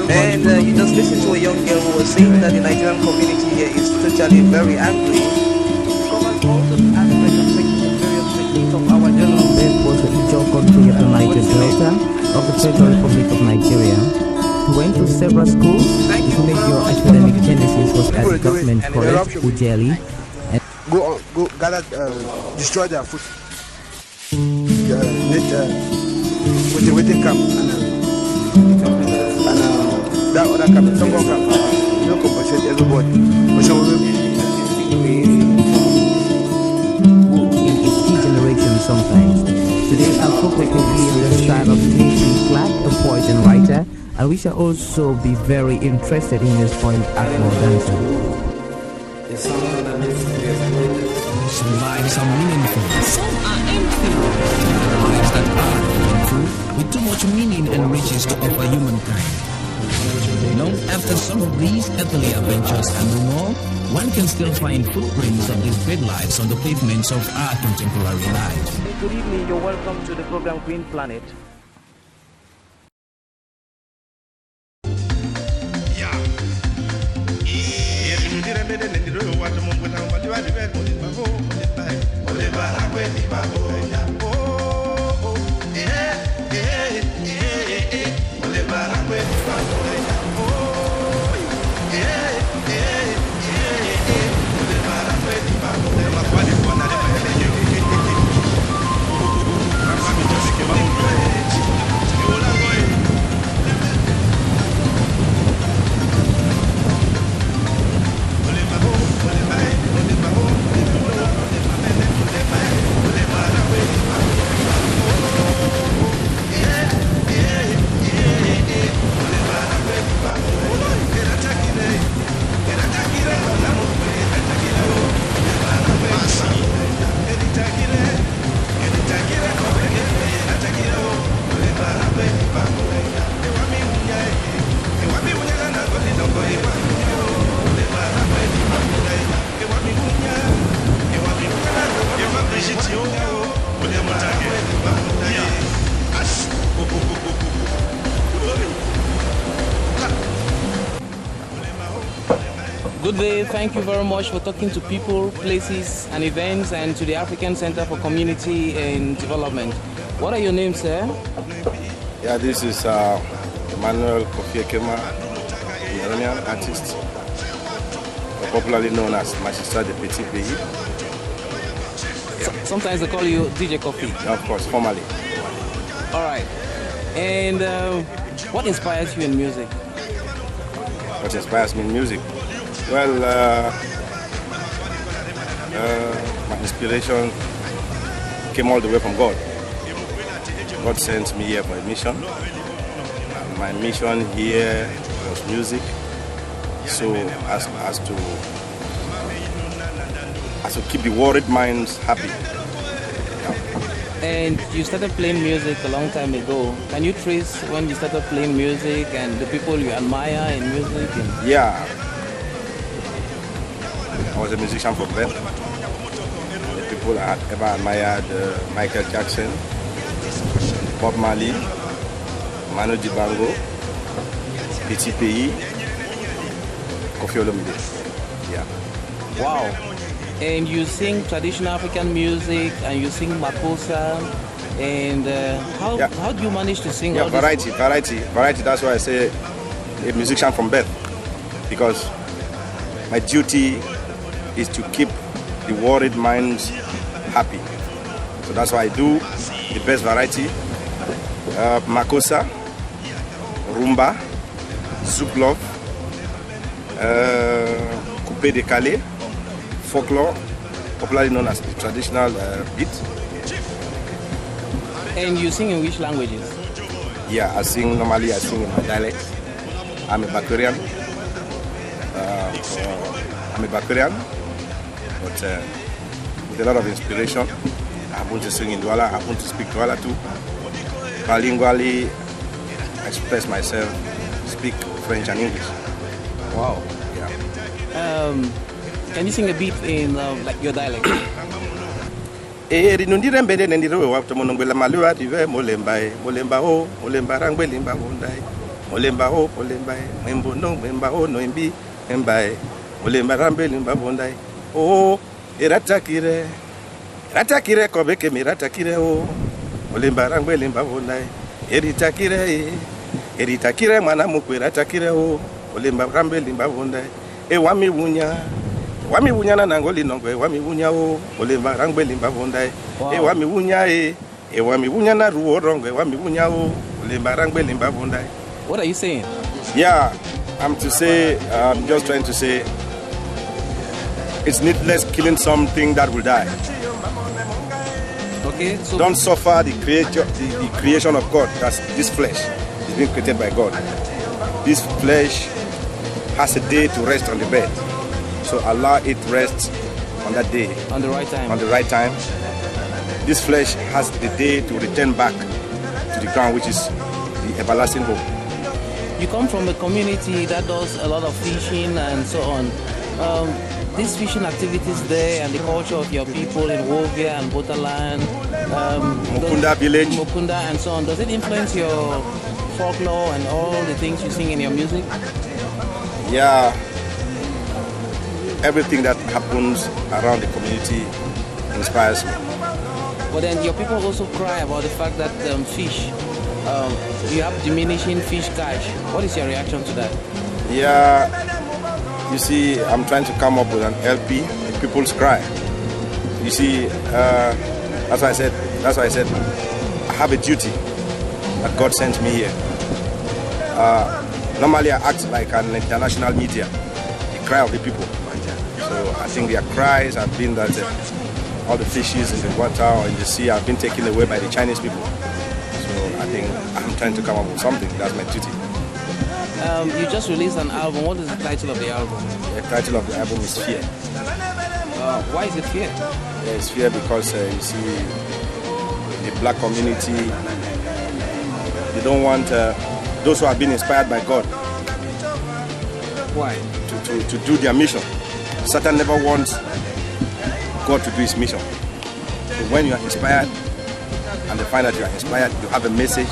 And you just listen to a young girl who was saying that the Nigerian community here is totally very angry. Covers all the aspects of various techniques of our general. This was the Ijaw country of the Niger Delta of the Federal Republic of Nigeria. He went to several schools. His major academic genesis was at the government college, Ujeli. Go gather, destroy their food. With the camp and that other camp, some more camp. You don't compensate everybody. In its key generation sometimes. Today Afro will be in the style of T.P. Clark, a poet and writer, and we shall also be very interested in his point Afro dancer. Some lives are meaningful, some are empty. Lives that are meaningful, with too much meaning and riches to offer humankind. Long after some of these earthly adventures and no more, one can still find footprints of these great lives on the pavements of our contemporary lives. Good evening, you're welcome to the program Green Planet. Good day, thank you very much for talking to people, places and events and to the African Center for Community and Development. What are your names, sir? Yeah, this is Emmanuel Ekema Cameroonian artist, popularly known as Majistra de Petit Pays. Sometimes they call you DJ Koffi. Yeah, of course, formally. All right. And what inspires you in music? What inspires me in music? Well, my inspiration came all the way from God. God sent me here for a mission. My mission here was music, so as to keep the worried minds happy. And you started playing music a long time ago. Can you trace when you started playing music and the people you admire in music? Yeah, I was a musician from birth. The people I had ever admired, Michael Jackson, Bob Marley, Manu Dibango, Petit Pays, Koffi Olomide. Yeah. Wow. And you sing traditional African music and you sing makossa. And how do you manage to sing? Yeah, variety. That's why I say a musician from birth, because my duty is to keep the worried minds happy. So that's why I do the best variety: makossa, rumba, zouk love, coupé décalé, folklore, popularly known as the traditional beat. And you sing in which languages? Yeah, normally I sing in my dialect. I'm a Bakurian. But with a lot of inspiration. I happen to sing in Douala, I happen to speak Douala too. Bilingually express myself, speak French and English. Wow. Yeah. Can you sing a beat in like your dialect? Yeah, Olemba o, olemba e, mwembo no, mwemba o, no imbi, mwemba e, olemba rambe, limba bondai. Oh, iratakire, iratakire kobeke mi iratakire o, olemba rambe, limba bondai. Iritakire mwana mukwe iratakire o, olemba rambe, limba bondai. Wami wunya na nangoli nongwe, wami wunya o, olemba rambe, limba bondai. Wami wunya na ruo rongwe, wami wunya o, olemba rambe, limba bondai. What are you saying? Yeah, I'm just trying to say it's needless killing something that will die. Okay, so don't suffer the creation of God. That's this flesh is being created by God. This flesh has a day to rest on the bed. So allow it rest on that day. On the right time. On the right time. This flesh has the day to return back to the ground, which is the everlasting hope. You come from a community that does a lot of fishing and so on. These fishing activities there and the culture of your people in Wovia and Botaland, Mukunda village, Mukunda and so on, does it influence your folklore and all the things you sing in your music? Yeah, everything that happens around the community inspires me. But then your people also cry about the fact that fish, you have diminishing fish catch. What is your reaction to that? Yeah, you see, I'm trying to come up with an LP, People's Cry. You see, that's why I said, I have a duty that God sent me here. Normally I act like an international media, the cry of the people. So I think their cries have been that all the fishes in the water or in the sea have been taken away by the Chinese people. So I think I'm trying to come up with something. That's my duty. You just released an album. What is the title of the album? The title of the album is Fear. Why is it Fear? Yeah, it's fear because you see, the black community, they don't want those who have been inspired by God. Why? To do their mission. Satan never wants God to do his mission. So when you are inspired and they find that you are inspired, you have a message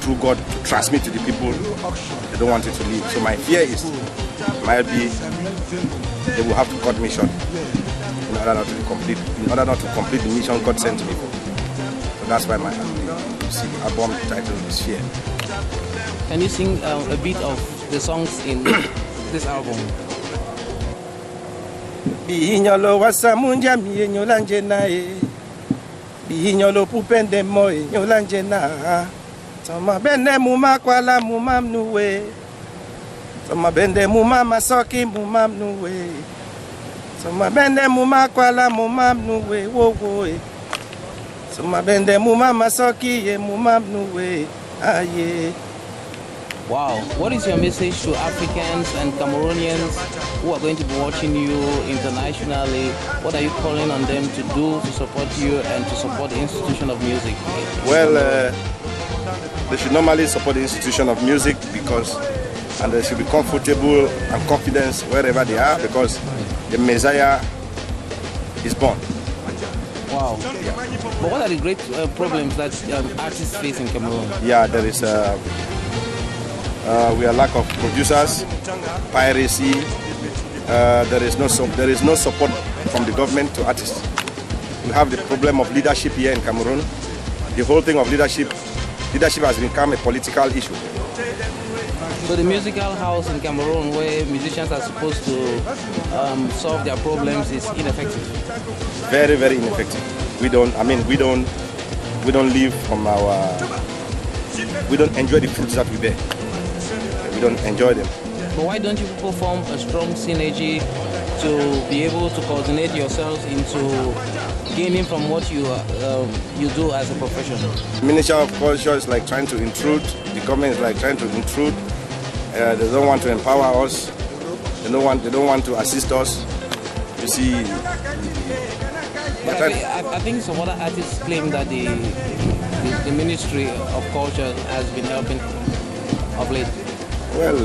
through God to transmit to the people. They don't want it to leave. So my fear is, might be, they will have to cut me short in order not to complete the mission God sent me for. So that's why my album title is Fear. Can you sing a bit of the songs in this album? Bihinyolo wasamunja miyenyola njena e. Bihinyolo pupende moe nyola njena. Sama bende muma kwala muma mnuwe. Sama bende muma masoki muma mnuwe. Sama bende muma kwala muma mnuwe wo wo e. Sama bende muma masoki ye muma mnuwe aye. Wow, what is your message to Africans and Cameroonians who are going to be watching you internationally? What are you calling on them to do to support you and to support the institution of music? Well, they should normally support the institution of music and they should be comfortable and confident wherever they are because the Messiah is born. Wow. Yeah. But what are the great problems that artists face in Cameroon? Yeah, there is we are lack of producers, piracy. There is no support from the government to artists. We have the problem of leadership here in Cameroon. The whole thing of leadership has become a political issue. So the musical house in Cameroon, where musicians are supposed to solve their problems, is ineffective. Very, very ineffective. We don't live from we don't enjoy the fruits that we bear. We don't enjoy them. But why don't you people form a strong synergy to be able to coordinate yourselves into gaining from what you do as a profession? The Ministry of Culture is like trying to intrude. The government is like trying to intrude. They don't want to empower us. They don't want to assist us. You see. I think some other artists claim that the Ministry of Culture has been helping of late. Well,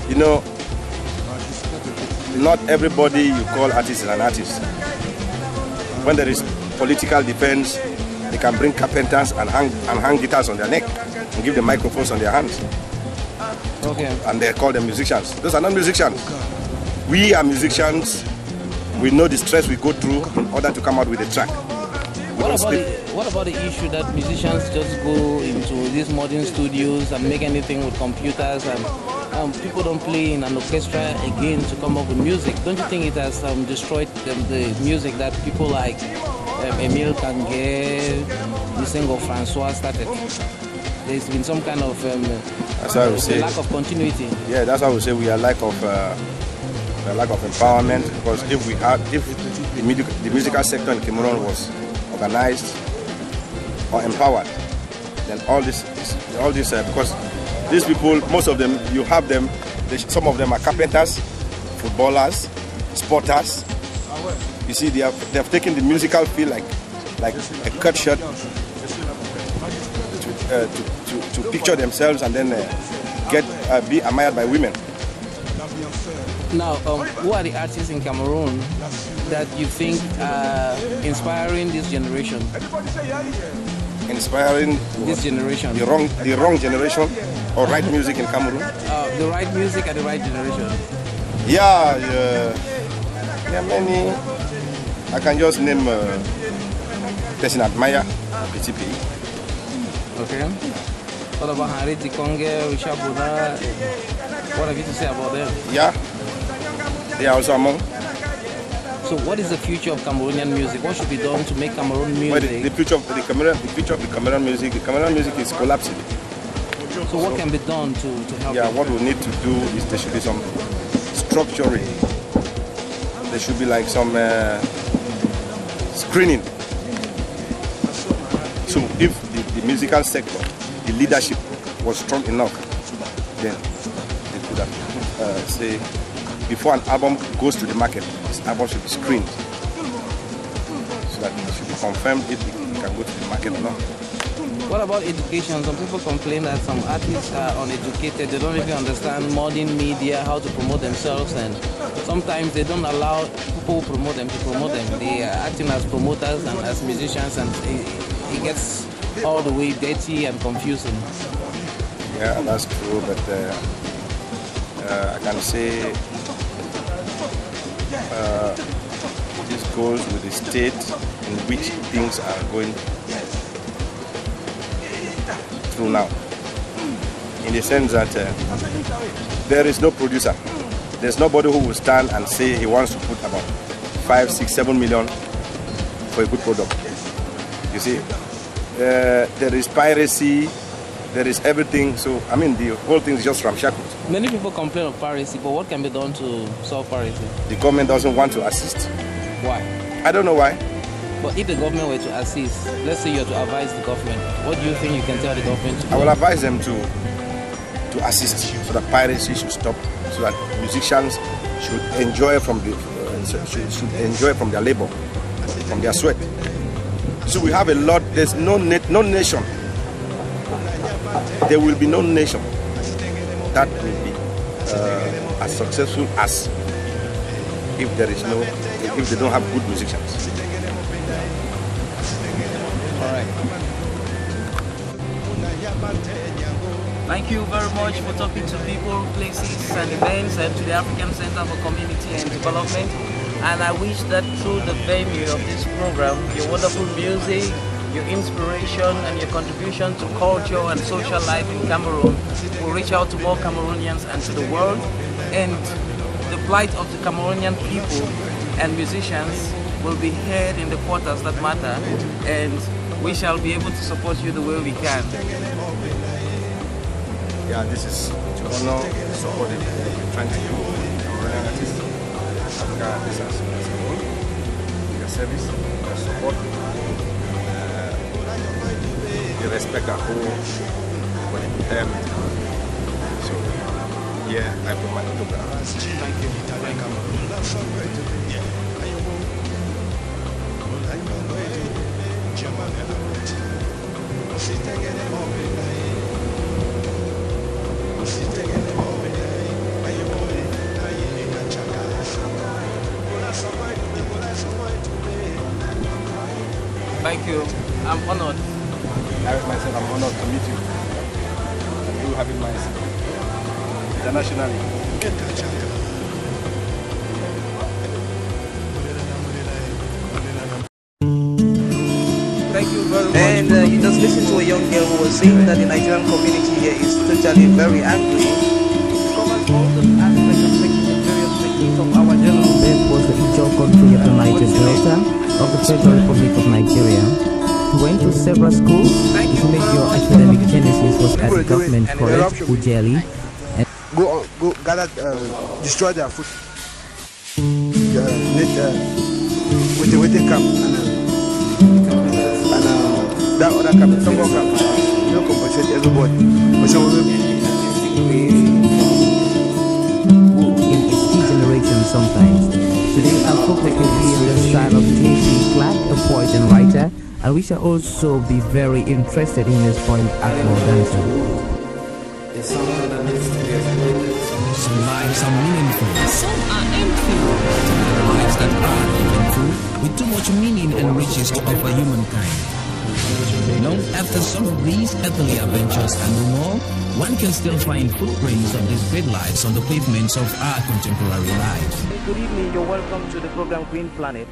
you know, not everybody you call artist is an artist. When there is political defense, They can bring carpenters and hang guitars on their neck and give them microphones on their hands. Okay. And they call them musicians. Those are not musicians. We are musicians. We know the stress we go through in order to come out with a track. What about the issue that musicians just go into these modern studios and make anything with computers, and people don't play in an orchestra again to come up with music? Don't you think it has destroyed the music that people like Emile Kange, Misengo Francois started? There's been some kind of lack of continuity. Yeah, that's why we say we are lack of empowerment, because if the musical sector in Cameroon was organized or empowered, then all this because these people, most of them, you have them, some of them are carpenters, footballers, sporters. You see, they have taken the musical field like a cut shot to picture themselves and then be admired by women. Now, who are the artists in Cameroon that you think are inspiring this generation? Inspiring this generation? The wrong generation, or right music in Cameroon? The right music and the right generation. Yeah, many. I can just name Musician Emmanuel Ekema Koffi. Okay. What about Arrey Mbongaya Ivo? What have you to say about them? Yeah, they are also among. So what is the future of Cameroonian music? What should be done to make Cameroon music? Well, the future of the Cameroon music is collapsing. So what can be done to help? Yeah, what we need to do is there should be some structuring. There should be like some screening. So if the musical sector, the leadership was strong enough, then they could have say, before an album goes to the market, this album should be screened so that it should be confirmed if it can go to the market or not. What about education? Some people complain that some artists are uneducated. They don't really understand modern media, how to promote themselves, and sometimes they don't allow people who promote them to promote them. They are acting as promoters and as musicians, and it gets all the way dirty and confusing. Yeah, that's true, but I can say this goes with the state in which things are going through now. In the sense that there is no producer. There's nobody who will stand and say he wants to put about 5, 6, 7 million for a good product. You see, there is piracy, there is everything. So, I mean, the whole thing is just ramshackle. Many people complain of piracy, but what can be done to solve piracy? The government doesn't want to assist. Why? I don't know why. But if the government were to assist, let's say you are to advise the government, what do you think you can tell the government to do? I will advise them to assist so that piracy should stop, so that musicians should enjoy from their labor, from their sweat. So we have a lot. There's no nation. There will be no nation that will be as successful as if they don't have good musicians. All right. Thank you very much for talking to people, places and events, and to the African Center for Community and Development. And I wish that through the venue of this program, your wonderful music, your inspiration and your contribution to culture and social life in Cameroon will reach out to more Cameroonians and to the world. And the plight of the Cameroonian people and musicians will be heard in the quarters that matter, and we shall be able to support you the way we can. Yeah, this is to honor the support that we're trying to do Cameroonian artists, African artists as a whole, their service, their support, the respect at home for the entire meeting. So, yeah, I put my autograph. Thank you. Thank you. I'm honored. Myself, I'm honored to meet you. You having myself internationally. Thank you very much. And you just listen to a young girl who was saying that the Nigerian community here is totally very angry. It covers all the aspects of making the various techniques of our general. Beth was the Ijaw country of the Niger Delta of the Federal Republic of Nigeria. He went to several schools. His major academic genesis was at the government college, Ujeli. Go gather, destroy their food. With the camp and that other camp, Tongo camp, you compensate everybody. In its key generation sometimes. Today our folk can be in the style of K.P. Clark, a poet and writer, and we shall also be very interested in his point Akmo dancing. It's something that needs to be exploited. Some lives are meaningful. Some are empty. Lives that are meaningful, with too much meaning and riches to offer humankind. After some of these earthly adventures and more, one can still find footprints of these great lives on the pavements of our contemporary lives. Good evening, you're welcome to the program Green Planet.